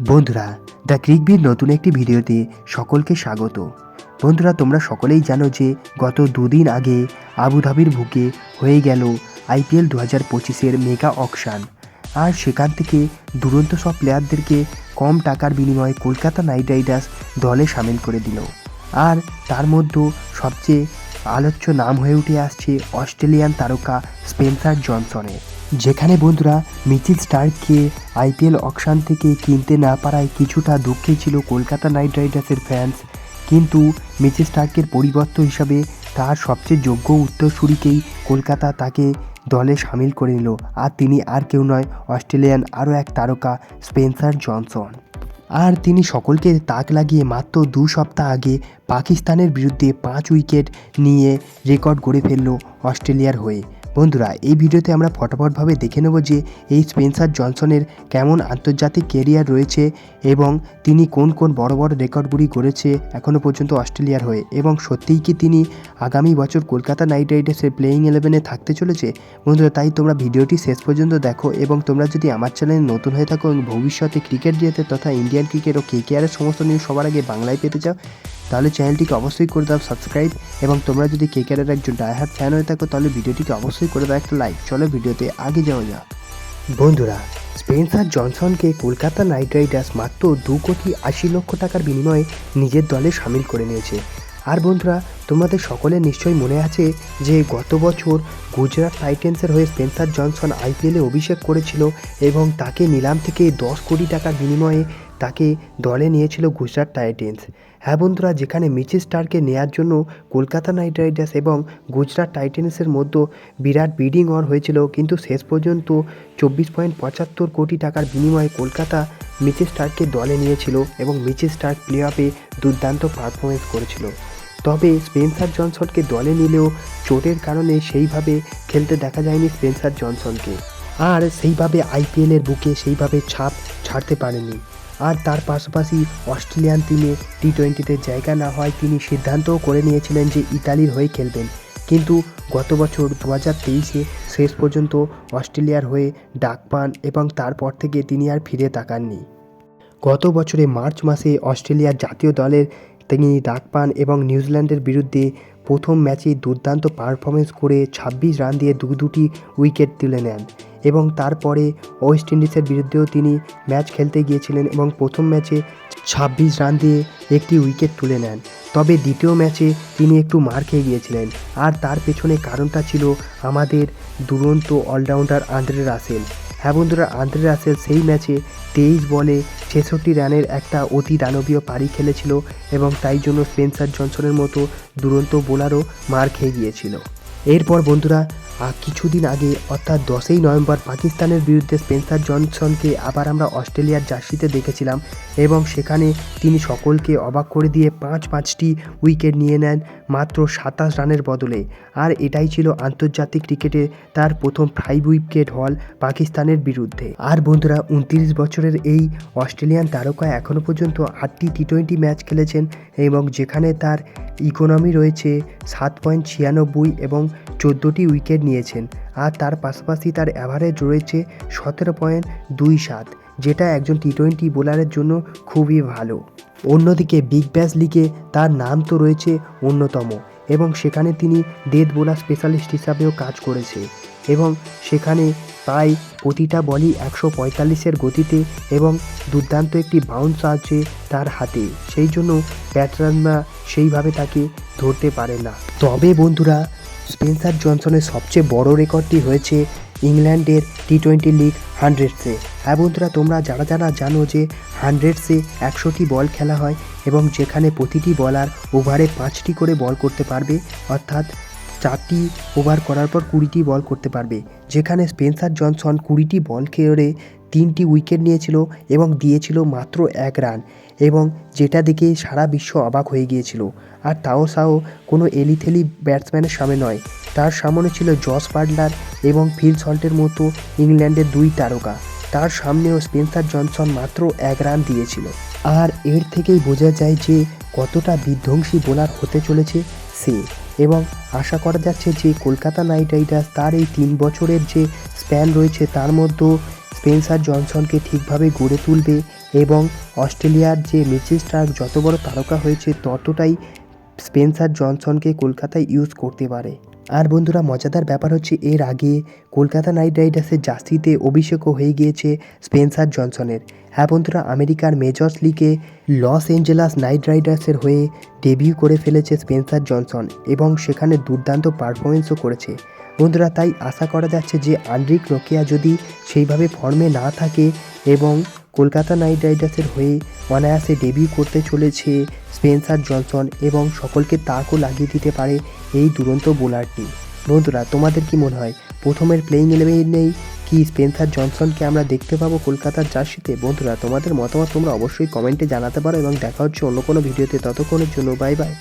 বন্ধুরা, দ্য ক্রিকবির নতুন একটি ভিডিওতে সকলকে স্বাগত। বন্ধুরা, তোমরা সকলেই জানো যে গত দুদিন আগে আবুধাবির বুকে হয়ে গেল আইপিএল 2025-এর মেগা অকশন। আর সেখান থেকে দুরন্ত সব প্লেয়ারদেরকে কম টাকার বিনিময়ে কলকাতা নাইট রাইডার্স দলে সামিল করে দিল। আর তার মধ্যে সবচেয়ে আলোচ্য নাম হয়ে উঠে আসছে অস্ট্রেলিয়ান তারকা স্পেন্সার জনসনের। যেখানে বন্ধুরা মিচেল স্টার্ককে আইপিএল অকশন থেকে কিনতে না পারায় কিছুটা দুঃখে ছিল কলকাতা নাইট রাইডার্সের ফ্যান্স, কিন্তু মিচেল স্টার্কের পরিবর্তন হিসাবে তার সবচেয়ে যোগ্য উত্তরসূরিকেই কলকাতা তাকে দলে সামিল করে নিল। আর তিনি আর কেউ নয়, অস্ট্রেলিয়ান আরও এক তারকা স্পেন্সার জনসন। আর তিনি সকলকে তাক লাগিয়ে মাত্র 2 সপ্তাহ আগে পাকিস্তানের বিরুদ্ধে 5 উইকেট নিয়ে রেকর্ড গড়ে ফেলল অস্ট্রেলিয়ার হয়ে। বন্ধুরা, এই ভিডিওতে আমরা ফটাফটভাবে দেখে নেব যে এই স্পেন্সার জনসনের কেমন আন্তর্জাতিক কেরিয়ার রয়েছে এবং তিনি কোন কোন বড় বড় রেকর্ডগুলি গড়েছে এখনও পর্যন্ত অস্ট্রেলিয়ার হয়ে, এবং সত্যিই কি তিনি আগামী বছর কলকাতা নাইট রাইডার্সের প্লেয়িং 11-এ থাকতে চলেছে। বন্ধুরা, তাই তোমরা ভিডিওটি শেষ পর্যন্ত দেখো, এবং তোমরা যদি আমার চ্যানেলে নতুন হয়ে থাকো এবং ভবিষ্যতে ক্রিকেট রিলেটেড তথা ইন্ডিয়ান ক্রিকেট ও কেকেআরের সমস্ত নিউজ সবার আগে বাংলায় পেতে চাও, তাহলে চ্যানেলটিকে অবশ্যই করে দাও সাবস্ক্রাইব, এবং তোমরা যদি কেকেআরের একজন ডাইহার্ড ফ্যান হয়ে থাকো তাহলে ভিডিওটিকে অবশ্যই করে দাও একটা লাইক। চলো ভিডিওতে আগে যাওয়া যাক। বন্ধুরা, স্পেন্সার জনসনকে কলকাতা নাইট রাইডার্স মাত্র 2,80,00,000 টাকার বিনিময়ে নিজের দলে সামিল করে নিয়েছে। আর বন্ধুরা, তোমাদের সকলের নিশ্চয়ই মনে আছে যে গত বছর গুজরাট টাইটেন্সের হয়ে স্পেন্সার জনসন আইপিএলে অভিষেক করেছিল এবং তাকে নিলাম থেকে 10 কোটি টাকার বিনিময়ে তাকে দলে নিয়েছিল গুজরাট টাইটেন্স। হ্যাঁ বন্ধুরা, যেখানে মিচেল স্টার্ককে নেওয়ার জন্য কলকাতা নাইট রাইডার্স এবং গুজরাট টাইটেন্সের মধ্যে বিরাট বিডিং ওয়ার হয়েছিল, কিন্তু শেষ পর্যন্ত 24.75 কোটি টাকার বিনিময়ে কলকাতা মিচেল স্টার্ককে দলে নিয়েছিল এবং মিচেল স্টার্ক প্লে অফে দুর্দান্ত পারফরমেন্স করেছিল। তবে স্পেন্সার জনসনকে দলে নিলেও চোটের কারণে সেইভাবে খেলতে দেখা যায়নি স্পেন্সার জনসনকে, আর সেইভাবে আইপিএলের বুকে সেইভাবে ছাপ ছাড়তে পারেনি। আর তার পাশাপাশি অস্ট্রেলিয়ান টিমে টি-20-তে জায়গা না হয় তিনি সিদ্ধান্তও করে নিয়েছিলেন যে ইতালির হয়ে খেলবেন, কিন্তু গত বছর 2023-এ শেষ পর্যন্ত অস্ট্রেলিয়ার হয়ে ডাক পান এবং তারপর থেকে তিনি আর ফিরে তাকাননি। গত বছরে মার্চ মাসে অস্ট্রেলিয়ার জাতীয় দলের তিনি ডাক পান এবং নিউজিল্যান্ডের বিরুদ্ধে প্রথম ম্যাচে দুর্দান্ত পারফরমেন্স করে 26 রান দিয়ে দুটি উইকেট তুলে নেন, এবং তারপরে ওয়েস্ট ইন্ডিজের বিরুদ্ধেও তিনি ম্যাচ খেলতে গিয়েছিলেন এবং প্রথম ম্যাচে 26 রান দিয়ে একটি উইকেট তুলে নেন। তবে দ্বিতীয় ম্যাচে তিনি একটু মার খেয়ে গিয়েছিলেন, আর তার পেছনে কারণটা ছিল আমাদের দুরন্ত অলরাউন্ডার আন্দ্রে রাসেল। হ্যাঁ বন্ধুরা, আন্দ্রে রাসেল সেই ম্যাচে 23 বলে 66 রানের একটা অতি দানবীয় পারি খেলেছিল, এবং তাই জন্য স্পেন্সার জনসনের মতো দুরন্ত বোলারও মার খেয়ে গিয়েছিল। এরপর বন্ধুরা, কিছুদিন আগে অর্থাৎ 10ই নভেম্বর পাকিস্তানের বিরুদ্ধে স্পেন্সার জনসনকে আবার আমরা অস্ট্রেলিয়ার জার্সিতে দেখেছিলাম, এবং সেখানে তিনি সকলকে অবাক করে দিয়ে 5টি উইকেট নিয়ে নেন মাত্র 27 রানের বদলে। আর এটাই ছিল আন্তর্জাতিক ক্রিকেটে তার প্রথম 5 উইকেট হল পাকিস্তানের বিরুদ্ধে। আর বন্ধুরা, 29 বছরের এই অস্ট্রেলিয়ান তারকা এখনও পর্যন্ত 8টি টি-20 ম্যাচ খেলেছেন, এবং যেখানে তার ইকোনমি রয়েছে 7.96 এবং 14টি উইকেট নিয়েছেন। আর তার পাশাপাশি তার অ্যাভারেজ রয়েছে 17.27, যেটা একজন টি-20 বোলারের জন্য খুবই ভালো। অন্যদিকে বিগ ব্যাশ লিগে তার নাম তো রয়েছে অন্যতম, এবং সেখানে তিনি ডেথ বোলার স্পেশালিস্ট হিসাবেও কাজ করেছে, এবং সেখানে প্রায় প্রতিটা বলই 145-এর গতিতে, এবং দুর্দান্ত একটি বাউন্স আছে তার হাতে, সেই জন্য ব্যাটসম্যানরা সেইভাবে তাকে ধরতে পারে না। তবে বন্ধুরা, স্পেন্সার জনসনের সবচেয়ে বড় রেকর্ডটি হয়েছে ইংল্যান্ডের টি-20 লিগ 100-এ। হ্যাঁ বন্ধুরা, তোমরা যারা জানো যে 100-এ 100টি বল খেলা হয়, এবং যেখানে প্রতিটি বলার ওভারে 5টি করে বল করতে পারবে, অর্থাৎ 4টি ওভার করার পর 20টি বল করতে পারবে। যেখানে স্পেন্সার জনসন 20টি বল খেয়ে 3টি উইকেট নিয়েছিল এবং দিয়েছিল মাত্র 1 রান, এবং যেটা দেখে সারা বিশ্ব অবাক হয়ে গিয়েছিল। আর তাও কোনো এলিথেলি ব্যাটসম্যানের সামনে নয়, তার সামনে ছিল জস বাটলার এবং ফিল সল্টের মতো ইংল্যান্ডের 2 তারকা, তার সামনেও স্পেন্সার জনসন মাত্র 1 রান দিয়েছিল। আর এর থেকেই বোঝা যায় যে কতটা বিধ্বংসী বোলার হতে চলেছে সে, এবং আশা করা যাচ্ছে যে কলকাতা নাইট রাইডার্স তার এই 3 বছরের যে স্প্যান রয়েছে তার মধ্যে স্পেন্সার জনসনকে ঠিকভাবে গড়ে তুলবে এবং অস্ট্রেলিয়ার যে মিচেল স্টার্ক যত বড় তারকা হয়েছে ততটাই স্পেন্সার জনসনকে কলকাতায় ইউজ করতে পারে। আর বন্ধুরা মজাদার ব্যাপার হচ্ছে এর আগে কলকাতা নাইট রাইডার্সের জার্সিতে অভিষেকও হয়ে গিয়েছে স্পেন্সার জনসনের। হ্যাঁ বন্ধুরা, আমেরিকার মেজর্স লিগে লস এঞ্জেলাস নাইট রাইডার্সের হয়ে ডেবিউ করে ফেলেছে স্পেন্সার জনসন এবং সেখানে দুর্দান্ত পারফরমেন্সও করেছে। বন্ধুরা তাই আশা করা যাচ্ছে যে আন্ড্রিক নোকিয়া যদি সেইভাবে ফর্মে না থাকে এবং কলকাতা নাইট রাইডার্সের হয়ে অনায়াসে ডেবিউ করতে চলেছে স্পেন্সার জনসন এবং সকলকে তাকও লাগিয়ে দিতে পারে এই দুরন্ত বোলারটি। বন্ধুরা তোমাদের কি মনে হয় প্রথমের প্লেইং 11-এই কি স্পেন্সার জনসনকে আমরা দেখতে পাবো কলকাতার জার্সিতে? বন্ধুরা তোমাদের মতামত তোমরা অবশ্যই কমেন্টে জানাতে পারো এবং দেখা হচ্ছে অন্য কোনো ভিডিওতে। ততক্ষণের জন্য বাই বাই।